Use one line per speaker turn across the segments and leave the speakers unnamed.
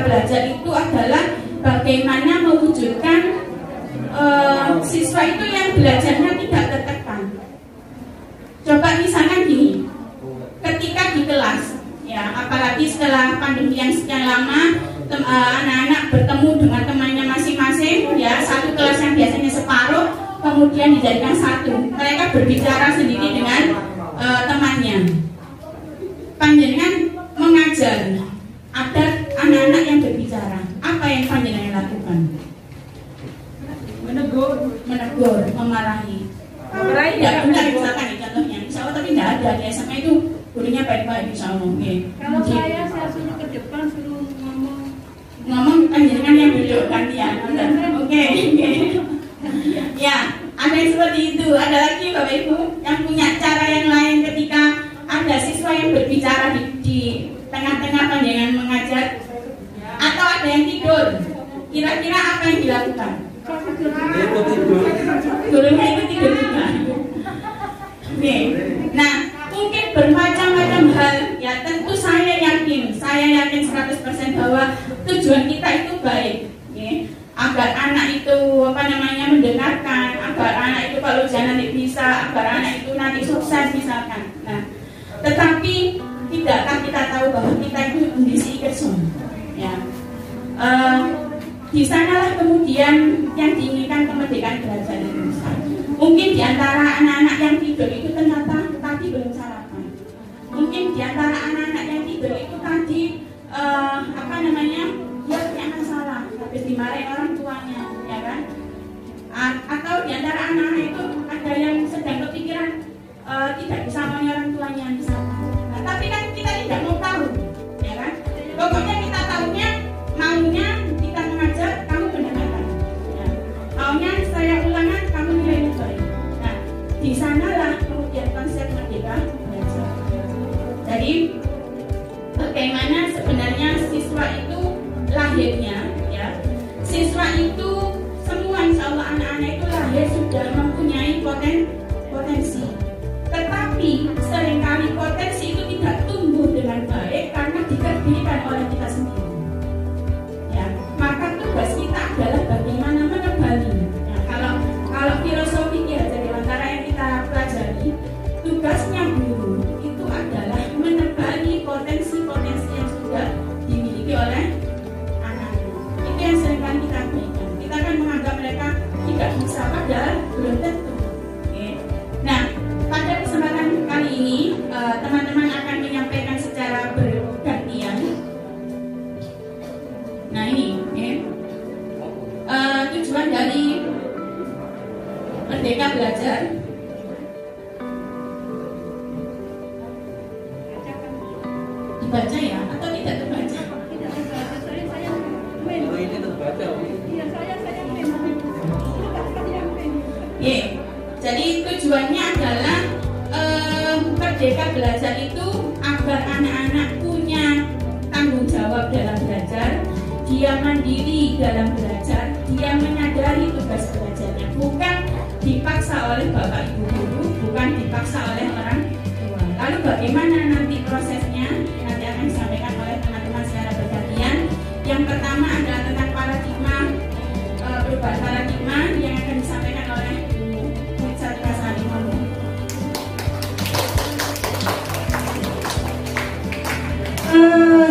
Belajar itu adalah bagaimana mewujudkan siswa itu yang belajarnya tidak tertekan. Coba misalkan gini, ketika di kelas, ya apalagi setelah pandemi yang sekian lama, anak-anak bertemu dengan temannya masing-masing, ya satu kelas yang biasanya separuh, kemudian dijadikan satu. Mereka berbicara sendiri dengan temannya. Panjenengan mengajar agar anak-anak yang berbicara, apa yang panjenengan lakukan? Menegur, memarahi. Tidak benar misalkan contohnya, insya Allah tapi tidak ada di SMA itu gurunya baik-baik insya Allah.
Kalau saya suruh ke depan, suruh
ngomong panjenengan yang duduk gantian. Oke. Ya, ada yang seperti itu. Ada lagi Bapak Ibu yang punya cara yang lain ketika ada siswa yang berbicara di tengah-tengah panjenengan mengajar, atau ada yang tidur. Kira-kira apa yang dilakukan? Gurunya itu tidur juga. Oke. Nah, mungkin bermacam-macam hal. Ya, tentu saya yakin 100% bahwa tujuan kita itu baik. Ya. Agar anak itu mendengarkan, agar anak itu kalau jangan bisa, agar anak itu nanti sukses misalkan. Nah, tetapi tidakkah kita tahu bahwa kita itu kondisi kerson, ya. Di sanalah kemudian yang diinginkan kemerdekaan belajar Indonesia. Mungkin di antara anak-anak yang tidur itu ternyata tadi belum sarapan. Mungkin di antara anak-anak yang tidur itu tadi dia punya masalah, habis dimarahin orang tuanya, ya kan? Atau di antara anak-anak itu ada yang sedang kepikiran tidak bisa mengurus orang tuanya misalkan. Nah, tapi kan kita tidak mau tahu, ya kan? Pokoknya kita tahunya maunya kita mengajar, kamu mendengarkan, ya. Maunya saya ulangan, kamu nilai baik. Nah, di sanalah kemudian konsep merdeka belajar. Jadi bagaimana sebenarnya siswa itu lahirnya, ya. Siswa itu semua insya Allah anak-anak itu lahir sudah mempunyai potensi. Tetapi seringkali potensi itu tidak tumbuh dengan baik karena dikendalikan oleh kita sendiri. Ya, maka tugas kita adalah bagaimana menebali. Nah, kalau filosofi Ki Hajar Dewantara yang kita pelajari, tugasnya guru itu adalah menebali potensi-potensi yang sudah dimiliki oleh anak-anak. Itu yang seringkali kita berikan. Kita kan menganggap mereka tidak bisa, padahal belum tentu. Nah, pada kesempatan kali ini teman-teman akan menyampaikan secara bergantian. Nah ini, tujuan dari Merdeka Belajar. Dibaca ya, atau tidak terbaca?
Tidak terbaca, saya main.
Oh, ini terbaca.
Iya, saya main.
Jadi tujuannya adalah Merdeka Belajar itu agar anak-anak punya tanggung jawab dalam belajar, dia mandiri dalam belajar, dia menyadari tugas belajarnya, bukan dipaksa oleh bapak ibu guru, bukan dipaksa oleh orang tua. Lalu bagaimana nanti prosesnya? Nanti akan disampaikan oleh teman-teman secara bergantian. Yang pertama adalah tentang paradigma, perubahan paradigma yang akan disampaikan oleh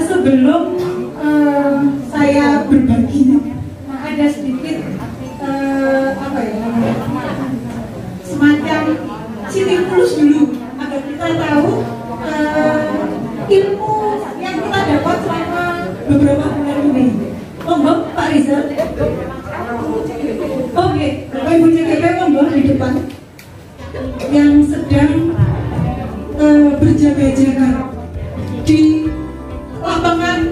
sebelum saya berbagi, ada sedikit semacam stimulus dulu agar kita tahu ilmu yang kita dapat selama beberapa bulan ini. Monggo Pak Rizal. Oke, Bapak Ibu CGP monggo di depan yang sedang berjaga-jaga di lapangan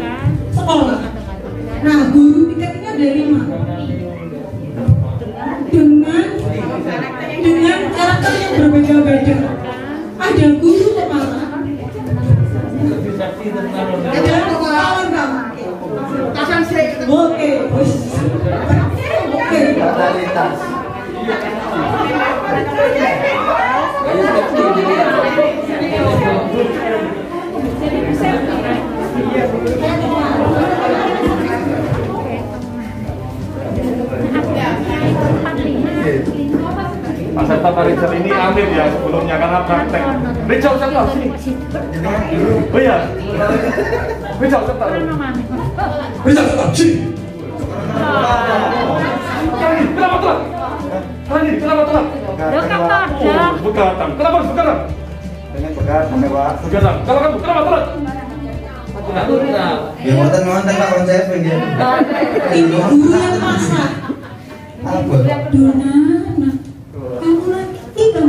sekolah. Nah, guru kita ini ada 5 dengan karakter yang berbeda-beda. Ada guru pemarah, ada kawan-kawan. Oke.
Jauh tak sini. Oh iya. Jauh tak. Jauh tak sini. Kenapa telat? Kenapa telat? Begadang. Kenapa harus begadang? Begadang. Kalau kamu kenapa telat?
Ya ngonten Pak konsep ya.
Ini guru yang masak.
Apa?
Dona, kamu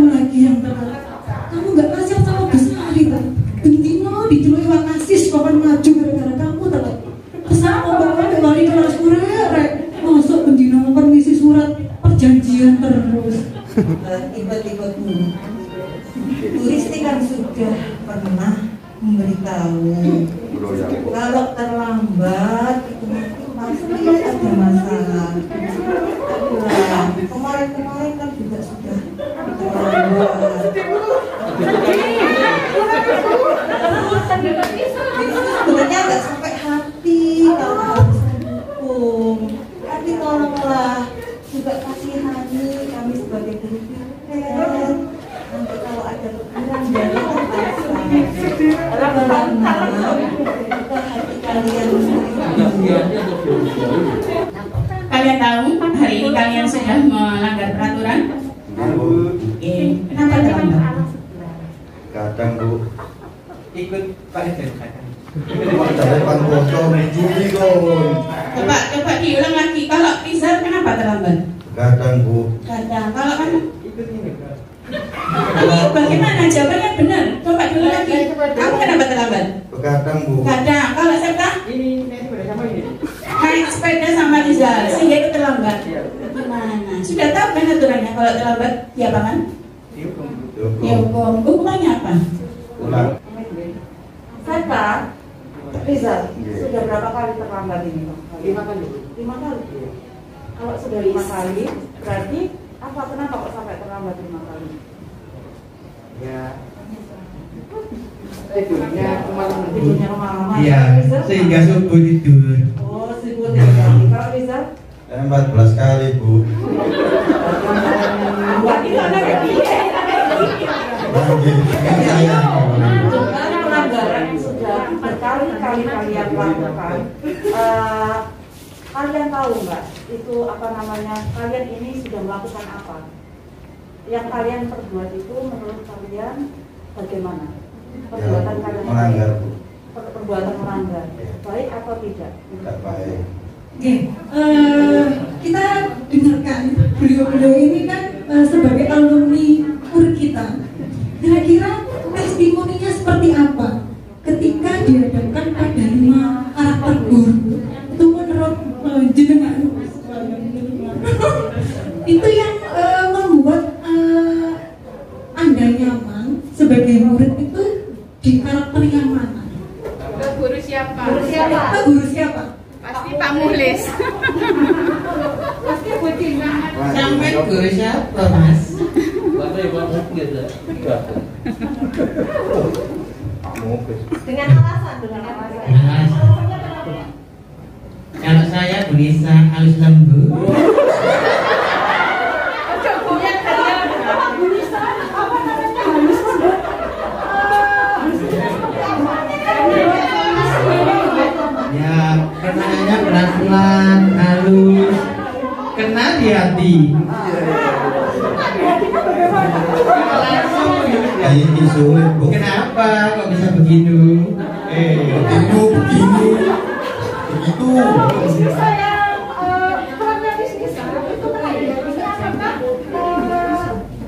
lagi yang telat. Kamu nggak kasih sama besar itu. Bentino dicelui wakasis papan maju gara-gara kamu telat. Kesana ngomongnya ke lari kelas kurek. Masuk bentino permisi surat perjanjian terus.
Tiba-tiba turis kan sudah pernah memberitahu kalau terlambat itu pasti ada masalah. Kemarin kan juga sudah terlambat. Sebenarnya nggak sampai hati kalau harus dihukum, tapi tolonglah juga kasihani kami sebagai guru privat. Nanti kalau ada kekurangan dari
Kalian tahu hari ini kalian sudah melanggar peraturan? Oke, kenapa terlambat?
Kadang Bu
Ikut Pak Hidayat.
dari pangkoso menjuli kon.
Coba diulang lagi. Kalau Rizal kenapa terlambat?
Kadang Bu.
Kadang. Kalau kamu
Ikut ini Kak.
ini bagaimana jawabannya benar? Coba dulu lagi. Kamu kenapa terlambat?
Kadang Bu.
Kadang. Kalau Septa
Ini sepeda sama ini.
naik sepeda sama Rizal sehingga itu terlambat. Gimana? Sudah tahu kan aturannya kalau terlambat diapakan?
Dihukum.
Ya hukum. Hukumannya apa?
Ulang.
Saya Rizal, sudah berapa kali terlambat ini Pak?
5 kali.
5 kali. Kalau sudah 5 kali, berarti apa? Kenapa kok sampai terlambat 5 kali?
Ya. Tidurnya kemalaman.
Tidurnya kemalaman.
Iya,
Rizal?
sehingga subuh tidur.
Oh, subuh kali. Kalau Rizal?
14 kali Bu.
Berarti mana
Saya.
pelanggaran sudah berkali-kali kalian lakukan. Kalian tahu nggak itu apa namanya? Kalian ini sudah melakukan apa? Yang kalian perbuat itu menurut kalian bagaimana? Perbuatan kalian
Melanggar Bu.
perbuatan melanggar, baik atau tidak?
Tidak baik.
Oke, kita dengarkan beliau-beliau ini kan sebagai alumni UR kita. Kira-kira testimoninya seperti apa ketika dihadapkan pada 5 karakter guru itu menurut jenengan itu yang membuat Anda nyaman sebagai murid itu di karakter yang mana?
Guru siapa?
Guru siapa?
Pasti Pak Muhlis. Pasti Bu Tina.
Sampai guru siapa Mas?
Dengan alasan.
Kalau saya Bunisa halus lembu. Ya, kenanya pelan-pelan, halus, kena di hati.
Kayak isu Bu.
Kenapa kok bisa begini?
Begini. Begitu.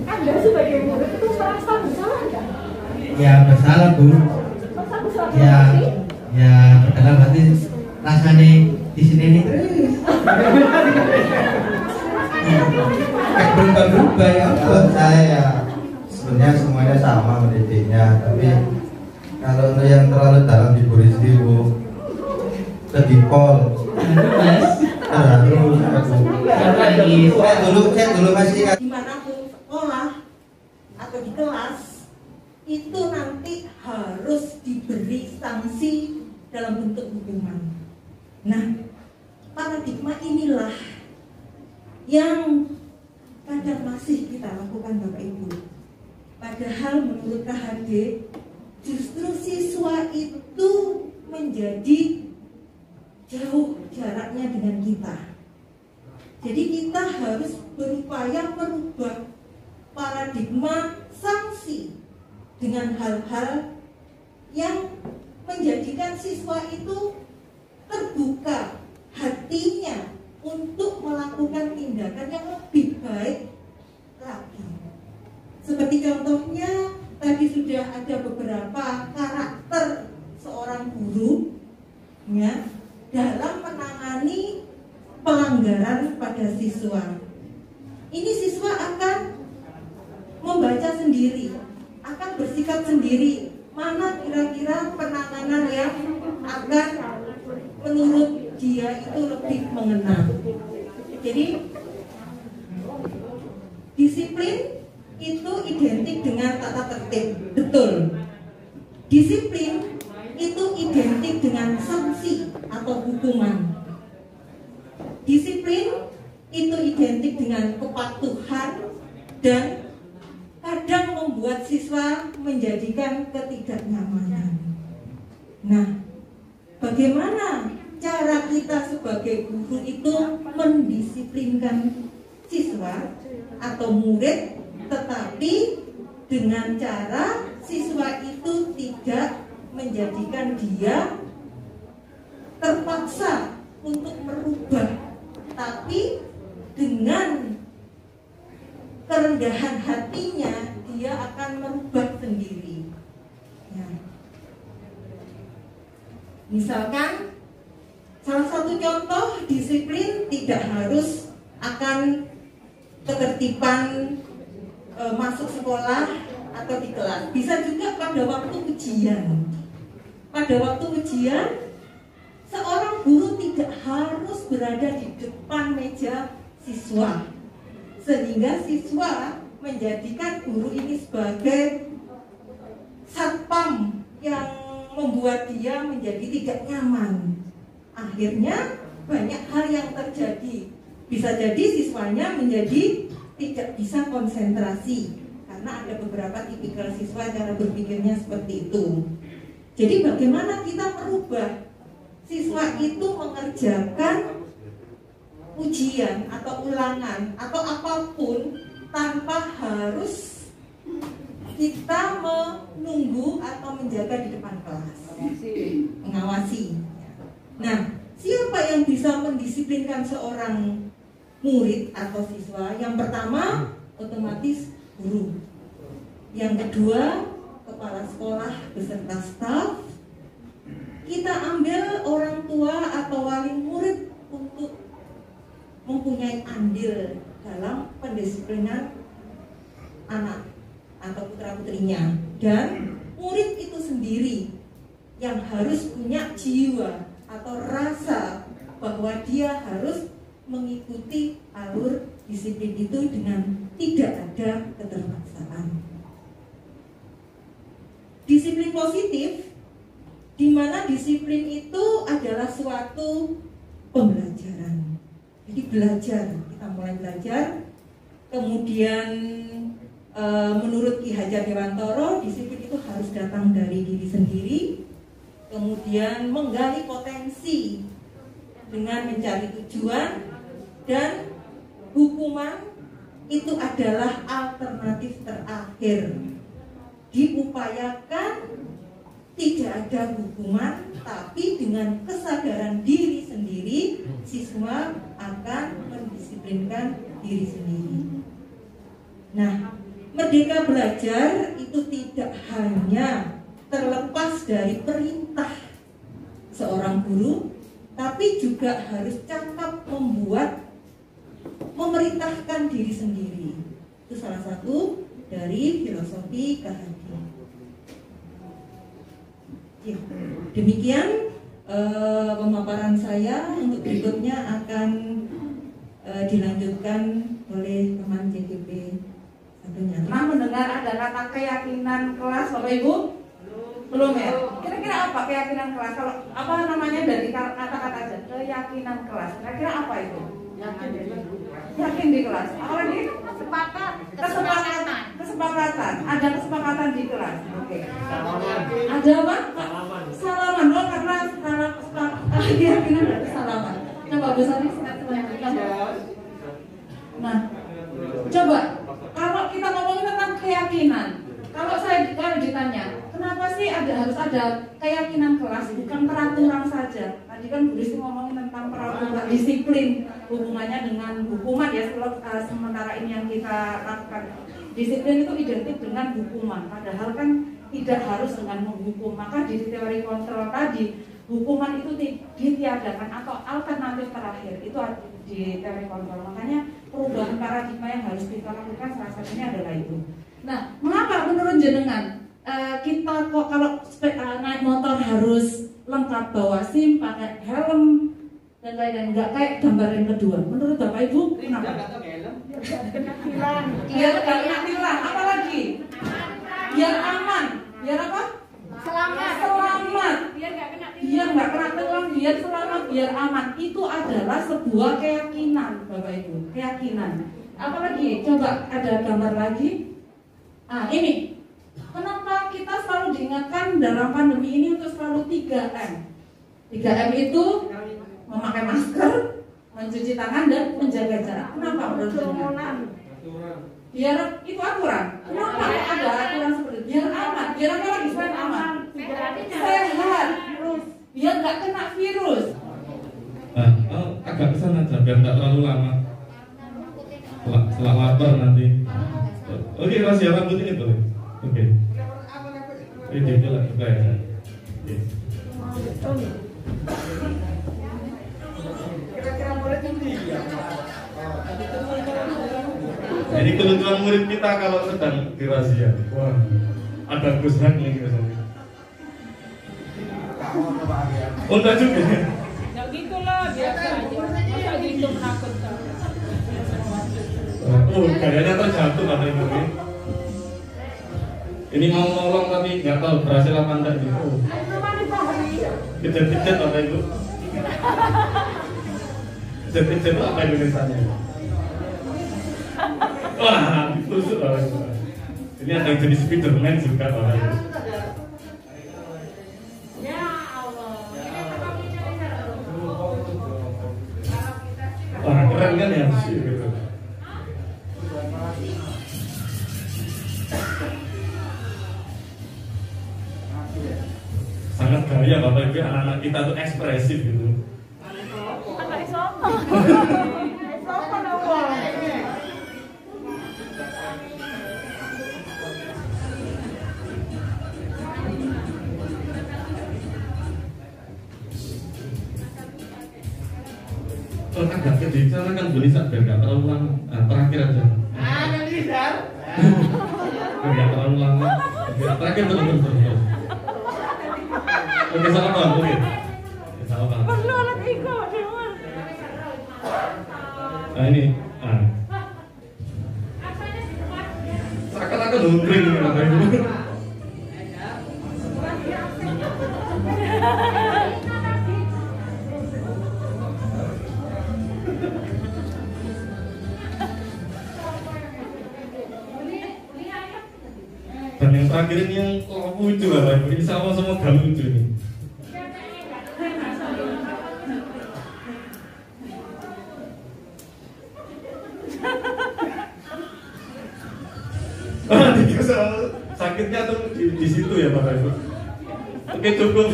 Anda sebagai murid itu merasa bersalah nggak?
Ya bersalah Bu. Ya dalam hati rasanya di sini ini terus. Berubah-berubah ya.
Kalau saya sebenarnya semuanya sama mendidiknya, tapi kalau untuk yang terlalu dalam di Bu Rizky Bu, sedih pol terlalu saya dulu masih ingat
Dimanapun sekolah atau di kelas itu nanti harus diberi sanksi dalam bentuk hukuman. Nah, paradigma inilah yang kadang masih kita lakukan Bapak Ibu. Padahal menurut KHD justru siswa itu menjadi jauh jaraknya dengan kita. Jadi kita harus berupaya merubah paradigma sanksi dengan hal-hal yang menjadikan siswa itu terbuka hatinya untuk melakukan tindakan yang lebih baik lagi. Seperti contohnya tadi sudah ada beberapa karakter seorang guru ya, dalam menangani pelanggaran pada siswa. Ini siswa akan membaca sendiri, akan bersikap sendiri, mana kira-kira penanganan yang akan menurut dia itu lebih mengena. Jadi disiplin itu identik dengan tata tertib, betul. Disiplin itu identik dengan sanksi atau hukuman. Disiplin itu identik dengan kepatuhan dan kadang membuat siswa menjadikan ketidaknyamanan. Nah, bagaimana cara kita sebagai guru itu mendisiplinkan siswa atau murid, tetapi dengan cara siswa itu tidak menjadikan dia terpaksa untuk merubah, tapi dengan kerendahan hatinya dia akan merubah sendiri. Ya. Misalkan salah satu contoh disiplin tidak harus akan ketertiban masuk sekolah atau di kelas. Bisa juga pada waktu ujian. Pada waktu ujian, seorang guru tidak harus berada di depan meja siswa, sehingga siswa menjadikan guru ini sebagai satpam yang membuat dia menjadi tidak nyaman. Akhirnya banyak hal yang terjadi. Bisa jadi siswanya menjadi tidak bisa konsentrasi karena ada beberapa tipikal siswa cara berpikirnya seperti itu. Jadi bagaimana kita merubah siswa itu mengerjakan ujian atau ulangan atau apapun tanpa harus kita menunggu atau menjaga di depan kelas, mengawasi. Nah, siapa yang bisa mendisiplinkan seorang murid atau siswa? Yang pertama, otomatis guru. Yang kedua, kepala sekolah beserta staf. Kita ambil orang tua atau wali murid untuk mempunyai andil dalam pendisiplinan anak atau putra-putrinya. Dan murid itu sendiri yang harus punya jiwa atau rasa bahwa dia harus mengikuti alur disiplin itu dengan tidak ada keterpaksaan. Disiplin positif, di mana disiplin itu adalah suatu pembelajaran. Jadi belajar, kita mulai belajar, kemudian menurut Ki Hajar Dewantoro, disiplin itu harus datang dari diri sendiri, kemudian menggali potensi dengan mencari tujuan, dan hukuman itu adalah alternatif terakhir. Diupayakan tidak ada hukuman, tapi dengan kesadaran diri sendiri, siswa akan mendisiplinkan diri sendiri. Nah, merdeka belajar itu tidak hanya terlepas dari perintah seorang guru, tapi juga harus cakap memerintahkan diri sendiri. Itu salah satu dari filosofi KHD. Ya, demikian pemaparan saya. Untuk berikutnya akan dilanjutkan oleh teman JGP satunya.
Pernah mendengar ada kata keyakinan kelas, Bapak Ibu? Belum ya? Kira-kira apa keyakinan kelas? Kalau apa namanya dari kata-kata aja, keyakinan kelas. Kira-kira apa itu? Yakin di kelas. Apalagi kesepakatan.
kesepakatan. Ada kesepakatan di kelas. Oke.
Salaman.
Ada apa?
Salaman.
Salaman. Oh, karena keyakinan berarti salaman. Coba Bu Sari selanjutkan. Nah, coba kalau kita ngomongin tentang keyakinan, kalau ditanya, kenapa sih harus ada keyakinan kelas, bukan peraturan saja? Tadi kan Bu Rizky ngomongin tentang peraturan disiplin, hubungannya dengan hukuman ya. Sementara ini yang kita lakukan, disiplin itu identik dengan hukuman, padahal kan tidak harus dengan menghukum. Maka di teori kontrol tadi, hukuman itu ditiadakan atau alternatif terakhir itu di teori kontrol. Makanya perubahan paradigma yang harus kita lakukan salah satunya adalah itu. Nah, mengapa menurut jenengan kita kok kalau naik motor harus lengkap bawa SIM, pakai helm dan lain-lain, nggak kayak gambar yang kedua? Menurut Bapak Ibu kenapa? Biar nggak kena tilang, apalagi? Biar aman, biar apa? Selamat. Biar nggak kena tilang, biar selamat, biar aman. Itu adalah sebuah keyakinan, Bapak Ibu, keyakinan. Apalagi? Coba ada gambar lagi. Ini. Kenapa kita selalu diingatkan dalam pandemi ini untuk selalu 3M? 3M itu memakai masker, mencuci tangan, dan menjaga jarak. Kenapa menurut jenengan? Biar itu aturan. Kenapa ada aturan seperti itu? Biar aman. Biar apa lagi selain aman? Sehat. Biar nggak kena virus.
Agak kesana aja biar nggak terlalu lama. Setelah lapar nanti. Oke, rahasia rambut ini boleh. Oke. Ini jelas juga ya. Jadi kelucuan murid kita kalau sedang dirazia. Wah, ada Gus Han nih misalnya. Oh, enggak juga.
Ya gitu lah, biasa aja. Masa gitu menakutkan.
Oh, kayaknya terjatuh kata ibu ini. Ini mau nolong tapi nggak tahu berhasil apa enggak nih. Oh. Kejat-kejat apa ibu? Kejat-kejat apa Indonesianya? Wah, ditusuk lah. Ini ada yang jenis Spiderman juga Bapak Ibu.
Ya Allah.
Wah, keren kan ya sih gitu. Sangat gaya Bapak Ibu, anak-anak kita tuh ekspresif gitu.
Anak sopo. Sopo nopo.
Kalau agak kebicara kan boleh biar nggak terlalu lama. Terakhir aja.
Nanti Sar.
Biar nggak terlalu lama. Terakhir terus. Oke, salah Bang. Oke. Salah Bang.
Perlu alat iko, Dewan.
Nah ini. Seakan-akan hungring nih Bapak Ibu. Dan yang terakhir ini yang lucu Bapak Ibu. Ini sama-sama gak lucu nih. Sakitnya tuh di situ ya Bapak Ibu. Oke, cukup.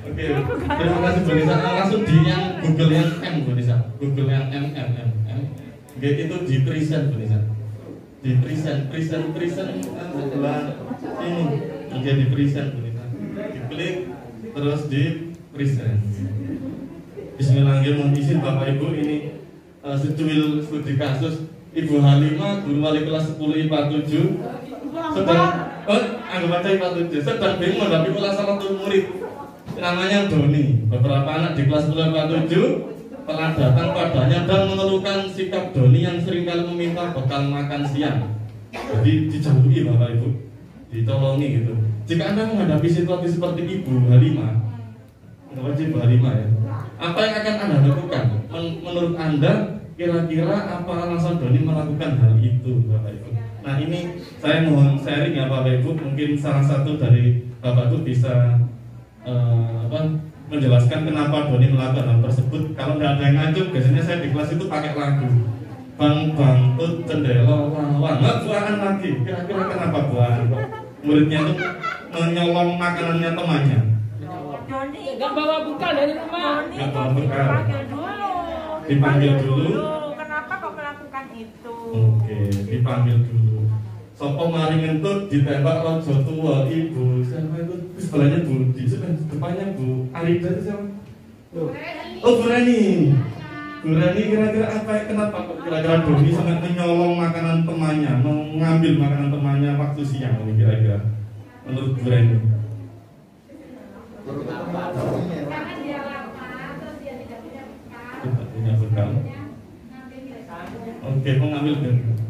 Oke, terima kasih Bu Nisa. Langsung di yang Google yang M Bu Nisa. Google yang M. Oke, itu di present Bu Nisa. Di present adalah ini. Oke, di present Bu Nisa. Diklik terus di present. Bismillahirrahmanirrahim. Izin Bapak Ibu, ini secuil studi kasus Ibu Halimah, guru wali kelas 10 IPA 7 anggap aja IPA 7 sedang bingung menghadapi ulas salah satu murid namanya Doni. Beberapa anak di kelas 10 IPA 7 telah datang padanya dan mengeluhkan sikap Doni yang seringkali meminta bekal makan siang. Jadi dijauhi Bapak Ibu, ditolongi gitu. Jika Anda menghadapi situasi seperti Ibu Halimah, anggap aja Ibu Halimah ya, apa yang akan Anda lakukan? Menurut Anda kira-kira apa alasan Doni melakukan hal itu, Bapak Ibu? Nah, ini saya mohon sharing ya Bapak Ibu, mungkin salah satu dari Bapak Ibu bisa menjelaskan kenapa Doni melakukan hal tersebut. Kalau nggak ada yang ngajuk, biasanya saya di kelas itu pakai lagu Bang Bangtut Cendelo Lawan, nggak buahan lagi. Kira-kira kenapa buahan? Muridnya itu menyolong makanannya temannya.
Doni nggak bawa bekal dari rumah.
Nggak bawa bekal.
Dipanggil dulu.
Dipanggil dulu.
Kenapa kok melakukan itu?
Oke, dipanggil dulu. Sopo mari ngentut ditembak rojo tua ibu. Siapa itu? Sebelahnya Budi, depannya Bu Arida itu siapa? Oh, Bu Rani. Bu Rani kira-kira apa? Kenapa kira-kira Doni sangat menyolong makanan temannya, mengambil makanan temannya waktu siang ini kira-kira? Menurut Bu Rani?
Karena dia lapar, terus dia tidak punya bekal.
Oke, mengambil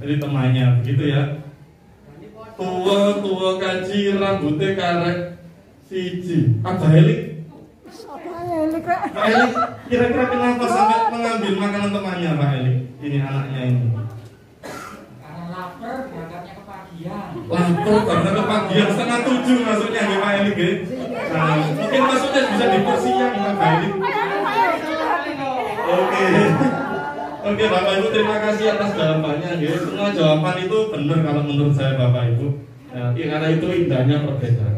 dari temannya, begitu ya. Tua kaji rambutnya karek siji. Apa Elik? Pak Elik, kira-kira kenapa sampai mengambil makanan temannya Pak Elik? Ini anaknya ini.
Karena lapar, berangkatnya kepagian.
Lapar karena kepagian, 6:30 masuknya ya Pak Elik ya. Nah, mungkin masuknya bisa dipersiang Pak Elik. Oke Bapak Ibu, terima kasih atas jawabannya ya. Semua jawaban itu benar kalau menurut saya Bapak Ibu. Nah, karena itu indahnya perbedaan.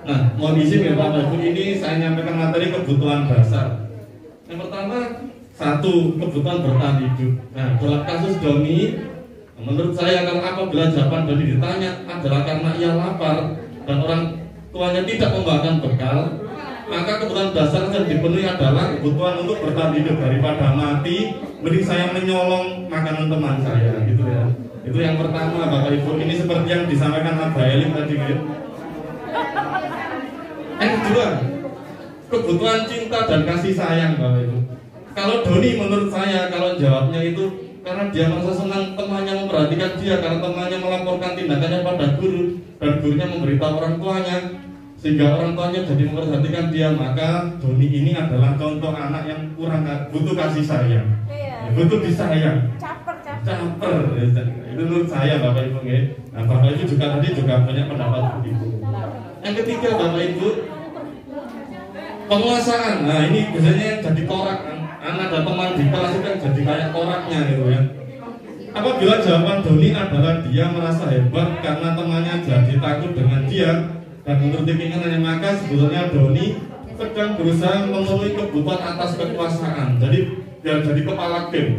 Nah, mohon izin ya Bapak Ibu, ini saya nyampaikan materi kebutuhan dasar. Yang pertama, satu, kebutuhan bertahan hidup. Nah, dalam kasus Doni, menurut saya kalau apabila jawaban Doni ditanya adalah karena ia lapar dan orang tuanya tidak membawakan bekal, maka kebutuhan dasar yang dipenuhi adalah kebutuhan untuk bertahan hidup. Daripada mati, mending saya menyolong makanan teman saya, gitu ya. Itu yang pertama Bapak Ibu. Ini seperti yang disampaikan Abah Elim tadi gitu. Yang kedua, kebutuhan cinta dan kasih sayang Bapak Ibu. Kalau Doni menurut saya, kalau jawabnya itu karena dia merasa senang temannya memperhatikan dia, karena temannya melaporkan tindakannya pada guru dan gurunya memberitahu orang tuanya, sehingga orang tuanya jadi memperhatikan dia, maka Doni ini adalah contoh anak yang kurang butuh kasih sayang, butuh disayang, caper. Itu menurut saya Bapak Ibu ya. Nah, Bapak Ibu juga tadi juga banyak pendapat begitu. Yang ketiga Bapak Ibu, penguasaan. Nah, ini biasanya jadi korak kan. Anak dan teman di kelas itu kan jadi kayak koraknya gitu ya. Apabila jawaban Doni adalah dia merasa hebat karena temannya jadi takut dengan dia dan menuruti keinginannya, maka sebetulnya Doni sedang berusaha memenuhi kebutuhan atas kekuasaan. Jadi dia jadi kepala geng,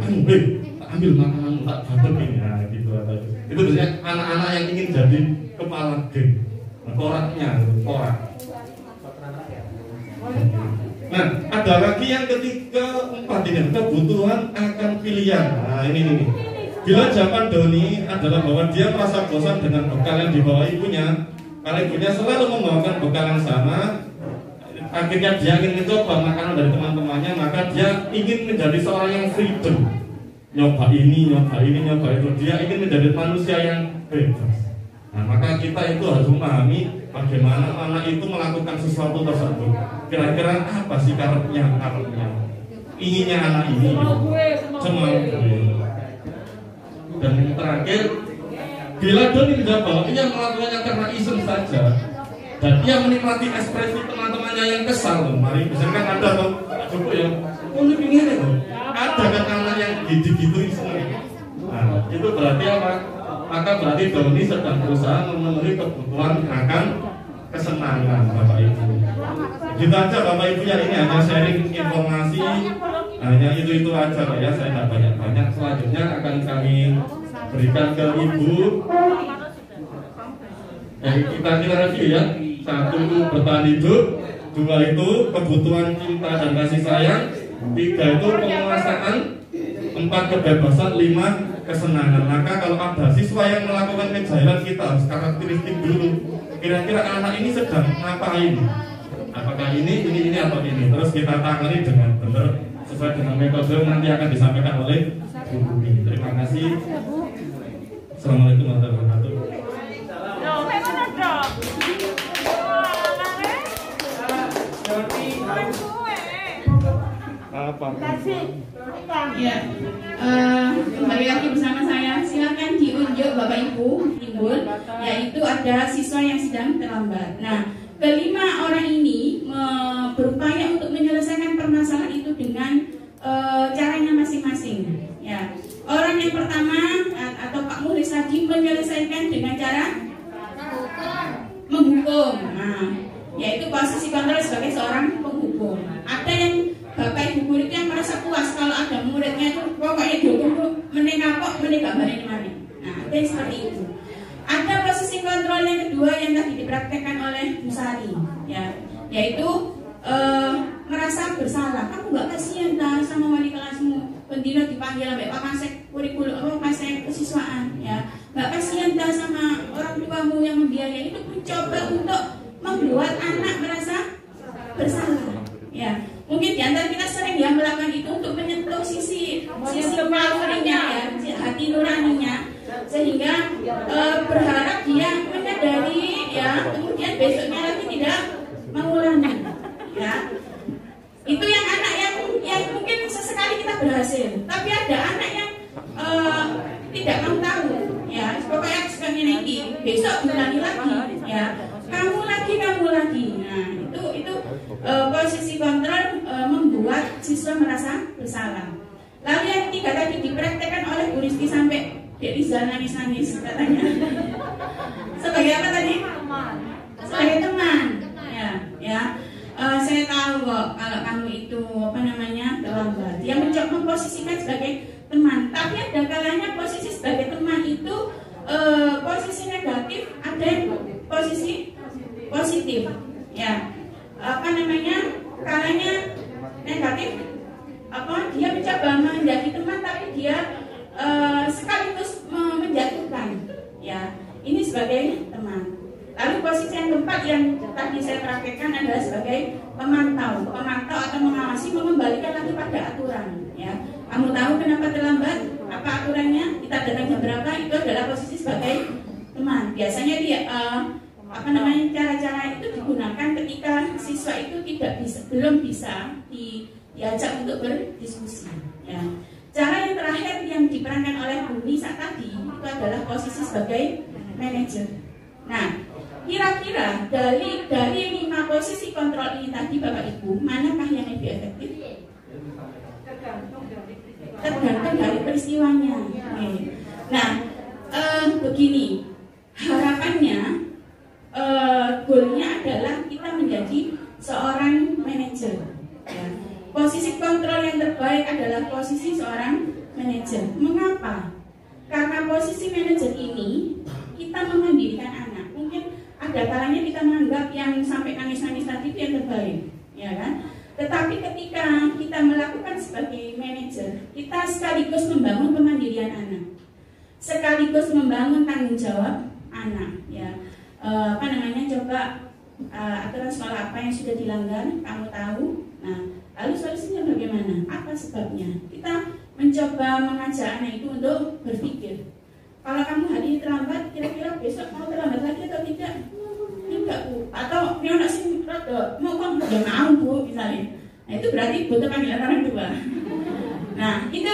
ambil makanan tak batuk ini, nah gitu. Itu biasanya anak-anak yang ingin jadi kepala geng, koraknya, korak. Nah, ada lagi yang ketiga, empat ini, kebutuhan akan pilihan. Nah ini. Bila jawaban Doni adalah bahwa dia merasa bosan dengan bekal yang dibawa ibunya, karena ibunya selalu membawakan bekal yang sama, akhirnya dia ingin mencoba makanan dari teman-temannya, maka dia ingin menjadi seorang yang freedom, nyoba ini, nyoba itu. Dia ingin menjadi manusia yang bebas. Nah, maka kita itu harus memahami bagaimana anak itu melakukan sesuatu tersebut. Kira-kira apa sih karepnya? Inginnya anak ini semua gue. Dan yang terakhir, bila Doni menjawab bahwa ia melakukannya karena iseng saja dan ia menikmati ekspresi teman-temannya yang kesal, mari misalkan ada tuh cukup ya, ini pingin itu, ada kan anak yang gitu-gitu iseng. Nah, itu berarti apa? Maka berarti Doni sedang berusaha memenuhi kebutuhan akan kesenangan Bapak Ibu. Gitu aja Bapak Ibu ya, ini hanya sharing informasi, hanya itu aja Pak ya, saya tidak banyak-banyak. Selanjutnya akan kami berikan ke Ibu. Kita review ya. 1 itu bertahan hidup, 2 itu kebutuhan cinta dan kasih sayang, 3 itu penguasaan, 4 kebebasan, 5 kesenangan. Maka kalau ada siswa yang melakukan kejahilan, kita harus karakteristik dulu. Kira-kira anak ini sedang ngapain? Apakah ini atau ini? Terus kita tangani dengan benar sesuai dengan metode nanti akan disampaikan oleh Bu Bumi. Terima kasih. Assalamualaikum warahmatullahi wabarakatuh.
Apa?
Ya, kembali lagi bersama saya. Silakan diunjuk Bapak Ibu, timbul, yaitu ada siswa yang sedang terlambat. Nah, kelima orang ini berupaya untuk menyelesaikan permasalahan itu dengan caranya masing-masing. Ya, orang yang pertama atau Pak Mulis tadi menyelesaikan dengan cara menghukum. Nah, yaitu posisi kontrol sebagai seorang penghukum. Ada yang Bapak Ibu guru itu yang merasa puas kalau ada muridnya itu pokoknya dihukum menegakok menegakkan mana. Nah, ada yang seperti itu. Ada posisi kontrol yang kedua yang tadi dipraktekkan oleh Bu Sari, ya, yaitu merasa bersalah. Kamu nggak kasihan dah sama wali kelasmu, bendino dipanggil sampai Pak Kasek kurikulum apa Kasek kesiswaan, ya, nggak kasihan dah sama orang tuamu yang membiayai. Itu mencoba untuk membuat anak merasa bersalah, ya. Mungkin di antara kita sering ya melakukan itu untuk menyentuh sisi nalurinya, ya, hati nuraninya, sehingga berharap dia menyadari, ya, kemudian besoknya lagi tidak mengulangi, ya. Itu yang anak yang mungkin sesekali kita berhasil, tapi ada anak yang tidak mau tahu, ya, pokoknya sekarang ini besok ulangi lagi, ya, kamu lagi. Nah, itu posisi kontrol membuat siswa merasa bersalah. Lalu yang ketiga tadi dipraktekkan oleh Bu Rizky sampai Dek Rizal nangis-nangis katanya. Sebagai apa tadi? Sebagai teman. Ya. Saya tahu kok kalau kamu itu terlambat. Dia mencoba memposisikan sebagai teman. Tapi ada kalanya posisi sebagai teman itu posisi negatif, ada yang posisi positif. Ya. Kalanya negatif, dia mencoba menjadi teman tapi dia sekaligus menjatuhkan, ya, ini sebagai teman. Lalu posisi yang keempat yang tadi saya praktekkan adalah sebagai pemantau atau mengawasi, mengembalikan lagi pada aturan, ya. Kamu tahu kenapa terlambat, apa aturannya, kita datang jam berapa, itu adalah posisi sebagai teman. Biasanya dia cara-cara itu digunakan ketika siswa itu belum bisa diajak untuk berdiskusi, ya. Cara yang terakhir yang diperankan oleh Bu Nisa tadi itu adalah posisi sebagai manajer. Nah, kira-kira dari 5 posisi kontrol ini tadi Bapak Ibu, manakah yang lebih efektif? Tergantung dari peristiwanya. Nah, begini, harapannya goalnya adalah kita menjadi seorang manajer, ya. Posisi kontrol yang terbaik adalah posisi seorang manajer. Mengapa? Karena posisi manajer ini kita memandirikan anak. Mungkin ada kalanya kita menganggap yang sampai nangis-nangis tadi itu yang terbaik, ya kan? Tetapi ketika kita melakukan sebagai manajer, kita sekaligus membangun kemandirian anak, sekaligus membangun tanggung jawab anak, ya. Coba aturan sekolah apa yang sudah dilanggar, kamu tahu. Nah, lalu solusinya bagaimana? Apa sebabnya? Kita mencoba mengajak anak itu untuk berpikir. Kalau kamu hari ini terlambat, kira-kira besok mau terlambat lagi atau tidak? Tidak, Bu. Atau nyonak sih mau kan udah mau, Bu, misalnya. Nah, itu berarti butuh panggilan orang tua. Nah, itu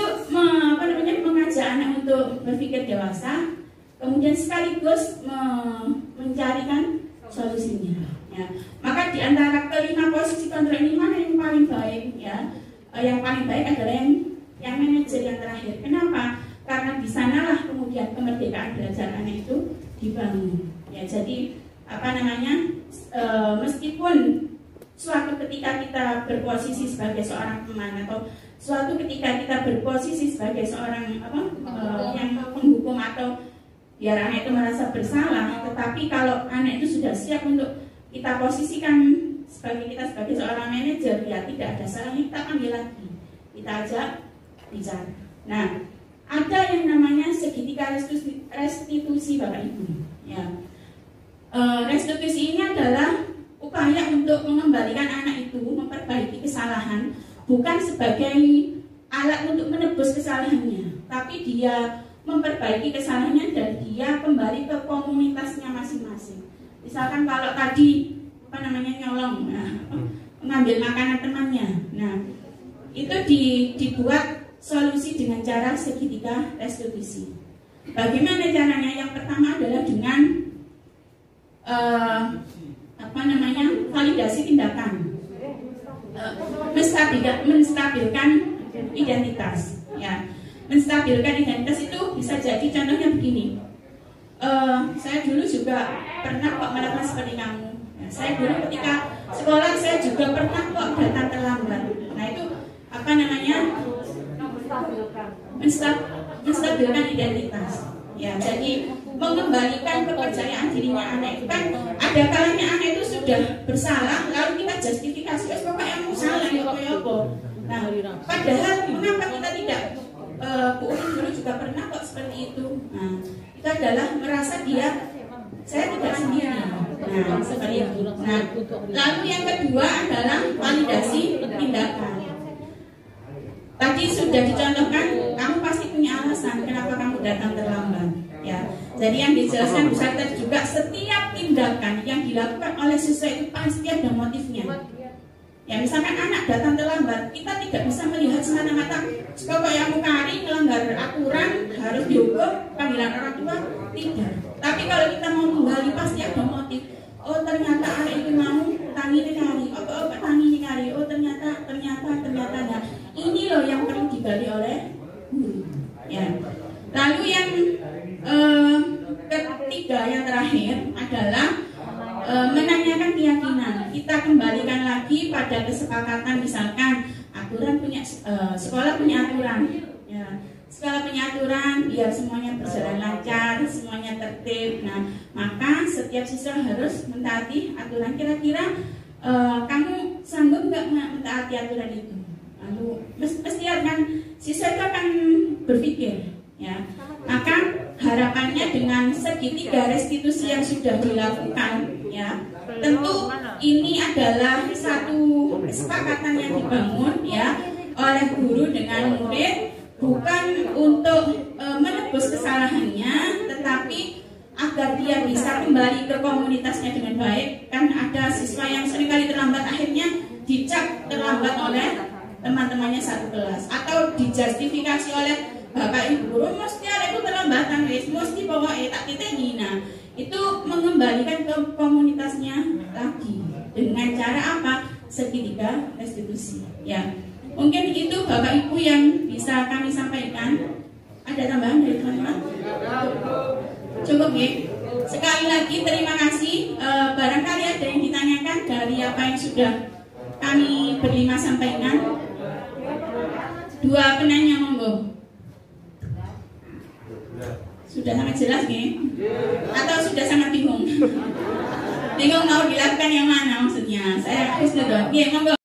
mengajak anak untuk berpikir dewasa, kemudian sekaligus mencarikan solusinya, ya. Maka di antara kelima posisi kontrol ini mana yang paling baik, ya? Yang paling baik adalah yang manajer yang terakhir. Kenapa? Karena di sanalah kemudian kemerdekaan belajar anak itu dibangun, ya. Jadi meskipun suatu ketika kita berposisi sebagai seorang teman atau suatu ketika kita berposisi sebagai seorang yang menghukum atau biar anak itu merasa bersalah, tetapi kalau anak itu sudah siap untuk kita posisikan sebagai seorang manajer, ya tidak ada salahnya kita panggil lagi, kita ajak bicara. Nah, ada yang namanya segitiga restitusi Bapak Ibu, ya. Restitusi ini adalah upaya untuk mengembalikan anak itu, memperbaiki kesalahan, bukan sebagai alat untuk menebus kesalahannya, tapi dia memperbaiki kesalahannya dan dia kembali ke komunitasnya masing-masing. Misalkan kalau tadi nyolong, mengambil makanan temannya. Nah, itu dibuat solusi dengan cara segitiga restitusi. Bagaimana caranya? Yang pertama adalah dengan validasi tindakan, menstabilkan identitas. Ya, menstabilkan identitas itu bisa jadi contohnya begini. Saya dulu juga pernah kok melakukan seperti kamu. Ya, saya dulu ketika sekolah saya juga pernah kok datang terlambat. Nah itu menstabilkan identitas. Ya, jadi mengembalikan kepercayaan dirinya anak itu kan ada kalanya anak itu sudah bersalah lalu kita justifikasi pokoknya yang salah ya apa. Nah, padahal mengapa kita tidak Bu Urin dulu juga pernah kok seperti itu. Nah, itu adalah merasa saya tidak sendiri. Nah, seperti itu. Nah, lalu yang kedua adalah validasi tindakan. Tadi sudah dicontohkan, kamu pasti punya alasan kenapa kamu datang terlambat. Ya, jadi yang dijelaskan Bu Sari tadi juga setiap tindakan yang dilakukan oleh siswa itu pasti ada motifnya. Ya, misalkan anak datang terlambat, kita tidak bisa melihat semata-mata pokoknya yang mukari melanggar aturan harus dihukum panggilan orang tua, tidak. Tapi kalau kita mau menggali pasti ada motif. Oh ternyata anak itu mau tangi kari, tangi kari. Oh ternyata. Nah, ini loh yang perlu digali oleh guru. Ya. Lalu yang ketiga, yang terakhir adalah menanyakan keyakinan. Kita kembalikan lagi pada kesepakatan, misalkan aturan sekolah punya aturan. Ya. Sekolah punya aturan biar semuanya berjalan lancar, semuanya tertib. Nah, maka setiap siswa harus mentaati aturan. Kira-kira kamu sanggup nggak mentaati aturan itu? Lalu mesti akan siswa itu akan berpikir, ya. Maka harapannya dengan segitiga restitusi yang sudah dilakukan, ya, tentu ini adalah satu kesepakatan yang dibangun, ya, oleh guru dengan murid, bukan untuk menebus kesalahannya, tetapi agar dia bisa kembali ke komunitasnya dengan baik. Kan ada siswa yang seringkali terlambat, akhirnya dicap terlambat oleh teman-temannya satu kelas, atau dijustifikasi oleh bapak ibu guru, mesti ada itu terlambatan, mesti pokoknya tak titeni. Nah, itu mengembalikan ke komunitasnya lagi dengan cara apa? Segitiga restitusi. Ya, mungkin itu bapak ibu yang bisa kami sampaikan. Ada tambahan dari teman-teman? Cukup ya. Sekali lagi terima kasih. Barangkali ada yang ditanyakan dari apa yang sudah kami berlima sampaikan. Dua penanya monggo. Sudah sangat jelas nih? Atau sudah sangat bingung? Bingung mau dilakukan yang mana maksudnya? Saya harus dulu. Iya, monggo.